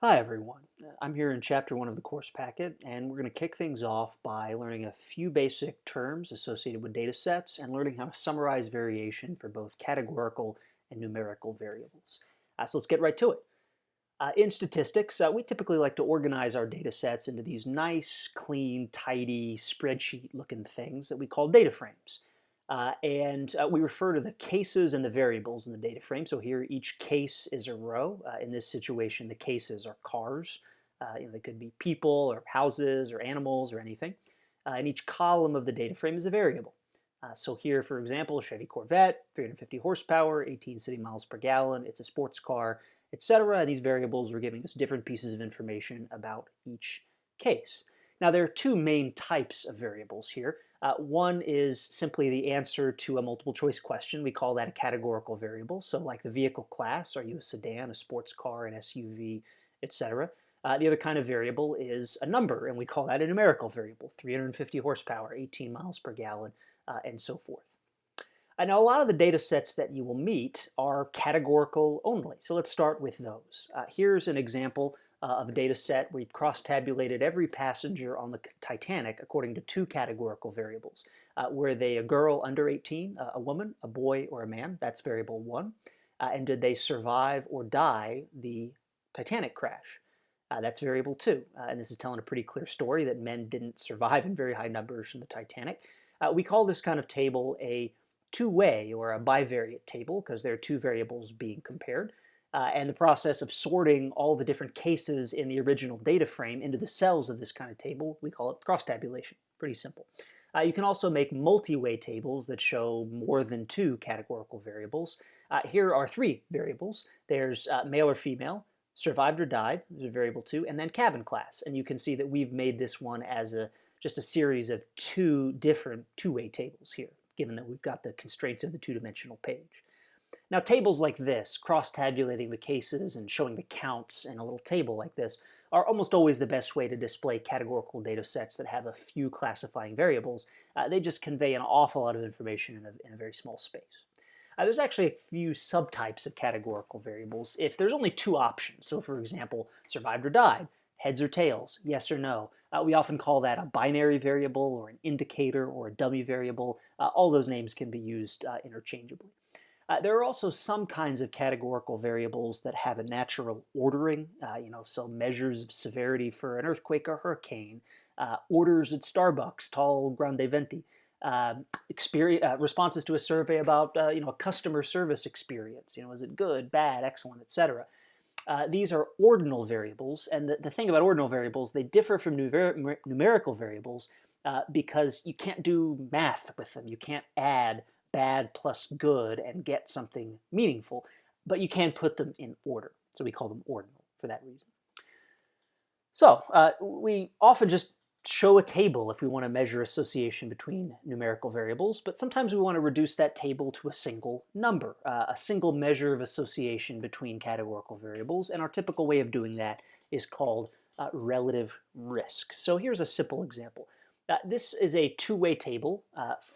Hi everyone. I'm here in chapter 1 of the course packet, and we're going to kick things off by learning a few basic terms associated with data sets and learning how to summarize variation for both categorical and numerical variables. So let's get right to it. In statistics, we typically like to organize our data sets into these nice, clean, tidy, spreadsheet-looking things that we call data frames. And we refer to the cases and the variables in the data frame. So here, each case is a row. In this situation, the cases are cars. They could be people or houses or animals or anything. And each column of the data frame is a variable. So here, for example, Chevy Corvette, 350 horsepower, 18 city miles per gallon. It's a sports car, etc. These variables are giving us different pieces of information about each case. Now, there are two main types of variables here. One is simply the answer to a multiple choice question. We call that a categorical variable. So like the vehicle class, are you a sedan, a sports car, an SUV, etc. The other kind of variable is a number, and we call that a numerical variable, 350 horsepower, 18 miles per gallon, and so forth. Now, a lot of the data sets that you will meet are categorical only. So let's start with those. Here's an example of a data set where we've cross-tabulated every passenger on the Titanic according to two categorical variables. Were they a girl under 18, a woman, a boy, or a man? That's variable 1. And did they survive or die the Titanic crash? That's variable 2. And this is telling a pretty clear story that men didn't survive in very high numbers from the Titanic. We call this kind of table a two-way or a bivariate table because there are two variables being compared. And the process of sorting all the different cases in the original data frame into the cells of this kind of table, we call it cross-tabulation. Pretty simple. You can also make multi-way tables that show more than two categorical variables. Here are three variables. There's male or female, survived or died, there's a variable 2, and then cabin class. And you can see that we've made this one as just a series of two different two-way tables here, given that we've got the constraints of the two-dimensional page. Now, tables like this, cross-tabulating the cases and showing the counts in a little table like this, are almost always the best way to display categorical data sets that have a few classifying variables. They just convey an awful lot of information in a very small space. There's actually a few subtypes of categorical variables if there's only two options. So, for example, survived or died, heads or tails, yes or no. We often call that a binary variable or an indicator or a dummy variable. All those names can be used interchangeably. There are also some kinds of categorical variables that have a natural ordering, so measures of severity for an earthquake or hurricane, orders at Starbucks, tall grande venti, responses to a survey about a customer service experience. Is it good, bad, excellent, etc. These are ordinal variables, and the thing about ordinal variables, they differ from numerical variables because you can't do math with them. You can't add bad plus good and get something meaningful, but you can put them in order. So we call them ordinal for that reason. So we often just show a table if we want to measure association between numerical variables, but sometimes we want to reduce that table to a single number, a single measure of association between categorical variables, and our typical way of doing that is called relative risk. So here's a simple example. This is a two-way table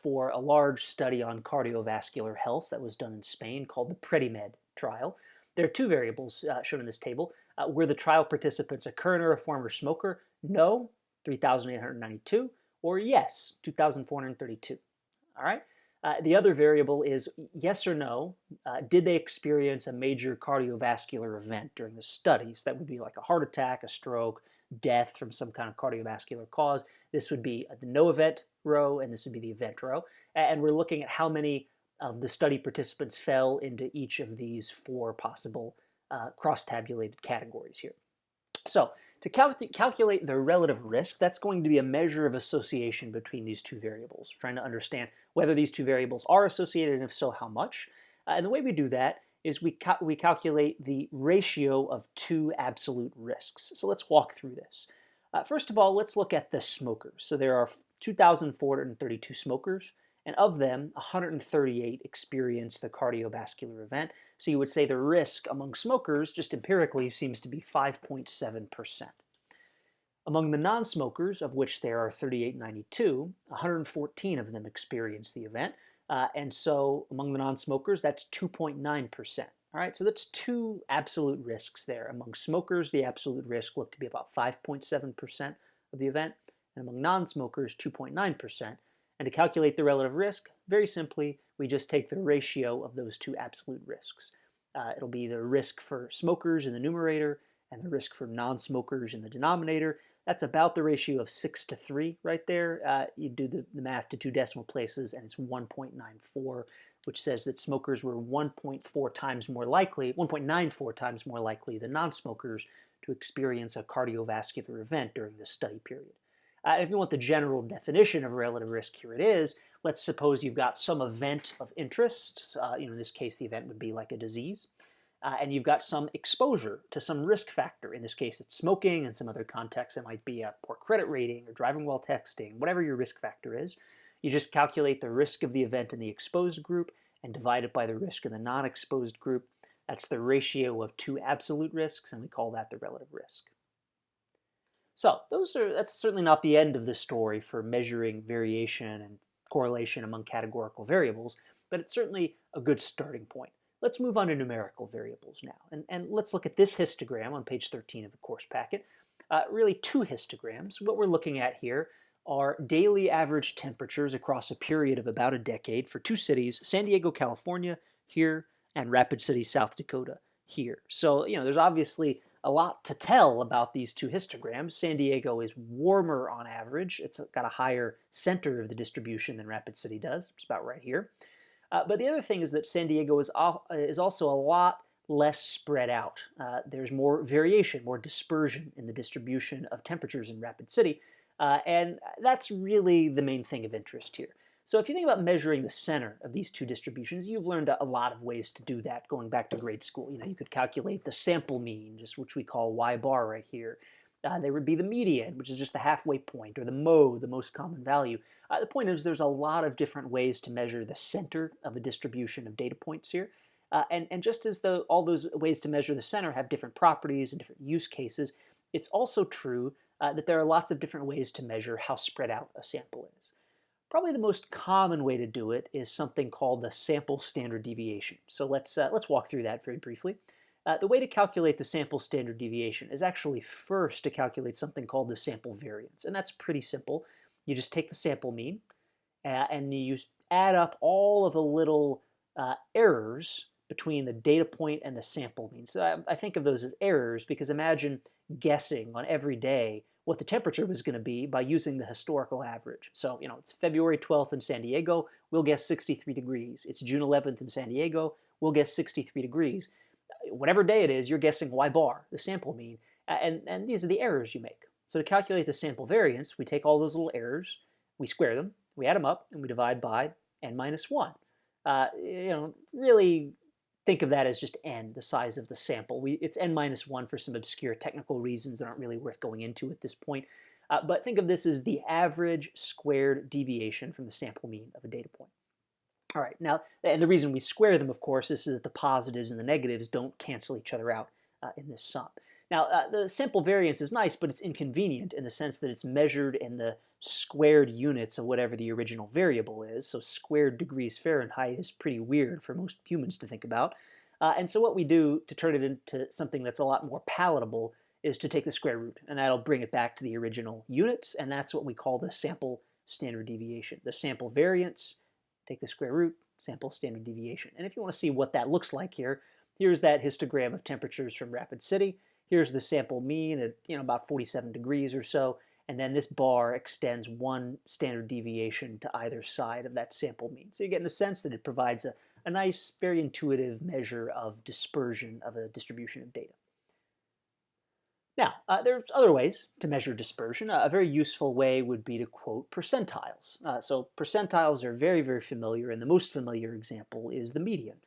for a large study on cardiovascular health that was done in Spain called the PREDIMED trial. There are two variables shown in this table. Were the trial participants a current or a former smoker? No, 3,892, or yes, 2,432. All right. The other variable is yes or no. Did they experience a major cardiovascular event during the studies? That would be like a heart attack, a stroke, death from some kind of cardiovascular cause. This would be the no event row, and this would be the event row. And we're looking at how many of the study participants fell into each of these four possible cross-tabulated categories here. So to calculate the relative risk, that's going to be a measure of association between these two variables. We're trying to understand whether these two variables are associated, and if so, how much. And the way we do that is we calculate the ratio of two absolute risks. So let's walk through this. First of all, let's look at the smokers. So there are 2,432 smokers, and of them, 138 experienced the cardiovascular event. So you would say the risk among smokers, just empirically, seems to be 5.7%. Among the non-smokers, of which there are 3,892, 114 of them experienced the event. And so among the non-smokers, that's 2.9%. All right, so that's two absolute risks there. Among smokers, the absolute risk looked to be about 5.7% of the event, and among non-smokers, 2.9%. And to calculate the relative risk, very simply, we just take the ratio of those two absolute risks. It'll be the risk for smokers in the numerator and the risk for non-smokers in the denominator. That's about the ratio of 6 to 3 right there. You do the math to two decimal places, and it's 1.94, which says that smokers were 1.4 times more likely, 1.94 times more likely than non-smokers to experience a cardiovascular event during this study period. If you want the general definition of relative risk, here it is. Let's suppose you've got some event of interest. In this case, the event would be like a disease. And you've got some exposure to some risk factor. In this case, it's smoking. In some other contexts, it might be a poor credit rating or driving while texting, whatever your risk factor is. You just calculate the risk of the event in the exposed group and divide it by the risk in the non-exposed group. That's the ratio of two absolute risks, and we call that the relative risk. So that's certainly not the end of the story for measuring variation and correlation among categorical variables, but it's certainly a good starting point. Let's move on to numerical variables now, and let's look at this histogram on page 13 of the course packet. Really two histograms. What we're looking at here are daily average temperatures across a period of about a decade for two cities, San Diego, California, here, and Rapid City, South Dakota, here. So, there's obviously a lot to tell about these two histograms. San Diego is warmer on average. It's got a higher center of the distribution than Rapid City does. It's about right here. But the other thing is that San Diego is also a lot less spread out. There's more variation, more dispersion in the distribution of temperatures in Rapid City. And that's really the main thing of interest here. So if you think about measuring the center of these two distributions, you've learned a lot of ways to do that going back to grade school. You could calculate the sample mean, just which we call y bar right here. There would be the median, which is just the halfway point, or the mode, the most common value. The point is there's a lot of different ways to measure the center of a distribution of data points here. And just as all those ways to measure the center have different properties and different use cases, it's also true that there are lots of different ways to measure how spread out a sample is. Probably the most common way to do it is something called the sample standard deviation. So let's walk through that very briefly. The way to calculate the sample standard deviation is actually first to calculate something called the sample variance, and that's pretty simple. You just take the sample mean and you add up all of the little errors between the data point and the sample mean. So I think of those as errors because imagine guessing on every day what the temperature was going to be by using the historical average. So, it's February 12th in San Diego, we'll guess 63 degrees. It's June 11th in San Diego, we'll guess 63 degrees. Whatever day it is, you're guessing y bar, the sample mean, and these are the errors you make. So to calculate the sample variance, we take all those little errors, we square them, we add them up, and we divide by n minus 1. Really think of that as just n, the size of the sample. It's n minus 1 for some obscure technical reasons that aren't really worth going into at this point. But think of this as the average squared deviation from the sample mean of a data point. All right, now, and the reason we square them, of course, is so that the positives and the negatives don't cancel each other out in this sum. Now, the sample variance is nice, but it's inconvenient in the sense that it's measured in the squared units of whatever the original variable is. So squared degrees Fahrenheit is pretty weird for most humans to think about. And so what we do to turn it into something that's a lot more palatable is to take the square root, and that'll bring it back to the original units, and that's what we call the sample standard deviation. The sample variance, take the square root, sample standard deviation. And if you want to see what that looks like here, here's that histogram of temperatures from Rapid City. Here's the sample mean at about 47 degrees or so, and then this bar extends one standard deviation to either side of that sample mean. So you get in the sense that it provides a nice, very intuitive measure of dispersion of a distribution of data. Now, there's other ways to measure dispersion. A very useful way would be to quote percentiles. So percentiles are very, very familiar, and the most familiar example is the median.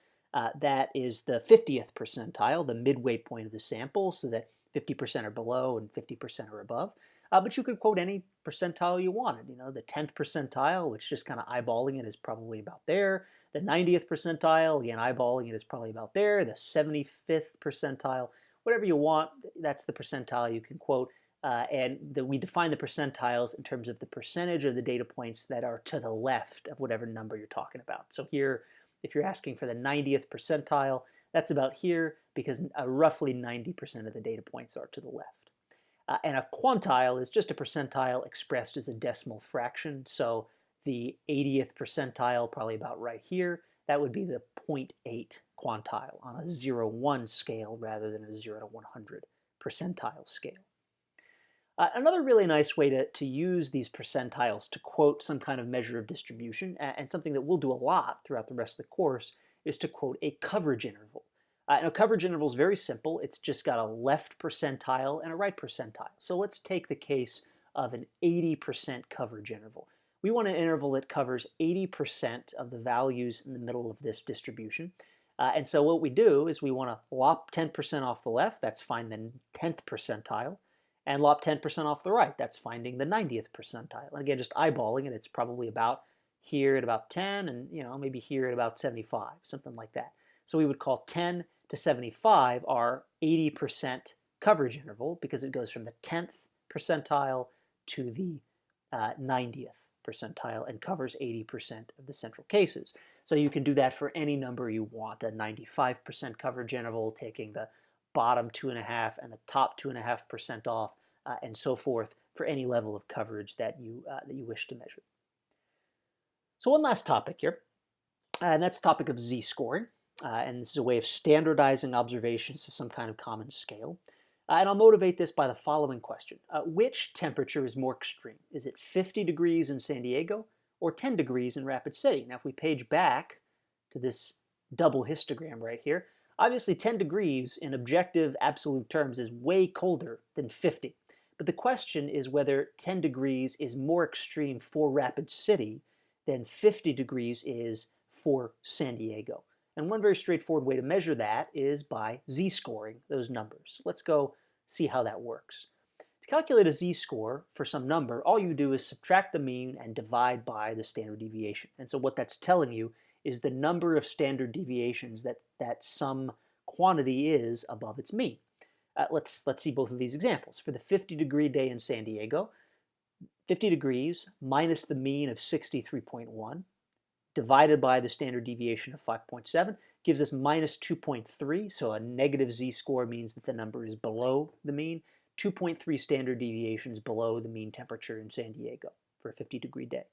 That is the 50th percentile, the midway point of the sample, so that 50% are below and 50% are above. But you could quote any percentile you wanted. The 10th percentile, which just kind of eyeballing it is probably about there. The 90th percentile, again, eyeballing it is probably about there. The 75th percentile, whatever you want, that's the percentile you can quote. We define the percentiles in terms of the percentage of the data points that are to the left of whatever number you're talking about. So here, if you're asking for the 90th percentile, That's about here because roughly 90% of the data points are to the left. And a quantile is just a percentile expressed as a decimal fraction. So the 80th percentile, probably about right here, that would be the 0.8 quantile on a 0-1 scale rather than a 0 to 100 percentile scale. Another really nice way to use these percentiles to quote some kind of measure of distribution, and something that we'll do a lot throughout the rest of the course, is to quote a coverage interval. And a coverage interval is very simple. It's just got a left percentile and a right percentile. So let's take the case of an 80% coverage interval. We want an interval that covers 80% of the values in the middle of this distribution. And so what we do is we want to lop 10% off the left. That's find the 10th percentile. And lop 10% off the right. That's finding the 90th percentile. And again, just eyeballing it, it's probably about here at about 10 and maybe here at about 75, something like that. So we would call 10 to 75 our 80% coverage interval because it goes from the 10th percentile to the 90th percentile and covers 80% of the central cases. So you can do that for any number you want, a 95% coverage interval, taking the bottom 2.5 and the top 2.5% off, and so forth for any level of coverage that you wish to measure. So one last topic here, and that's the topic of z-scoring. And this is a way of standardizing observations to some kind of common scale. And I'll motivate this by the following question. Which temperature is more extreme? Is it 50 degrees in San Diego or 10 degrees in Rapid City? Now, if we page back to this double histogram right here, obviously 10 degrees in objective absolute terms is way colder than 50. But the question is whether 10 degrees is more extreme for Rapid City than 50 degrees is for San Diego. And one very straightforward way to measure that is by z-scoring those numbers. Let's go see how that works. To calculate a z-score for some number, all you do is subtract the mean and divide by the standard deviation. And so what that's telling you is the number of standard deviations that some quantity is above its mean. Let's see both of these examples. For the 50-degree day in San Diego, 50 degrees minus the mean of 63.1 divided by the standard deviation of 5.7 gives us minus 2.3. So a negative z-score means that the number is below the mean. 2.3 standard deviations below the mean temperature in San Diego for a 50-degree day.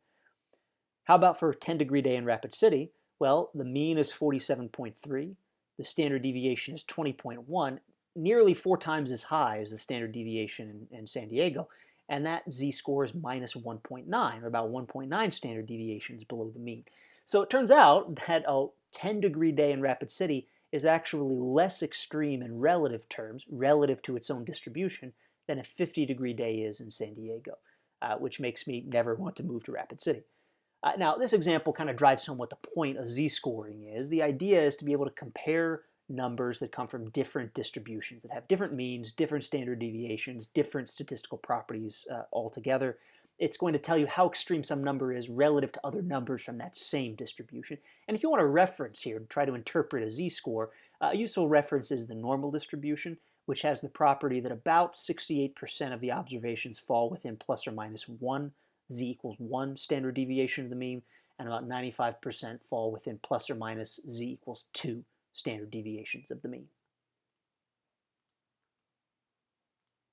How about for a 10-degree day in Rapid City? Well, the mean is 47.3. The standard deviation is 20.1, nearly 4 times as high as the standard deviation in San Diego. And that z-score is minus 1.9, or about 1.9 standard deviations below the mean. So it turns out that a 10-degree day in Rapid City is actually less extreme in relative terms, relative to its own distribution, than a 50-degree day is in San Diego, which makes me never want to move to Rapid City. Now, this example kind of drives home what the point of z-scoring is. The idea is to be able to compare numbers that come from different distributions, that have different means, different standard deviations, different statistical properties altogether. It's going to tell you how extreme some number is relative to other numbers from that same distribution. And if you want a reference here to try to interpret a z-score, a useful reference is the normal distribution, which has the property that about 68% of the observations fall within plus or minus 1 z equals 1 standard deviation of the mean, and about 95% fall within plus or minus z equals 2 standard deviations of the mean.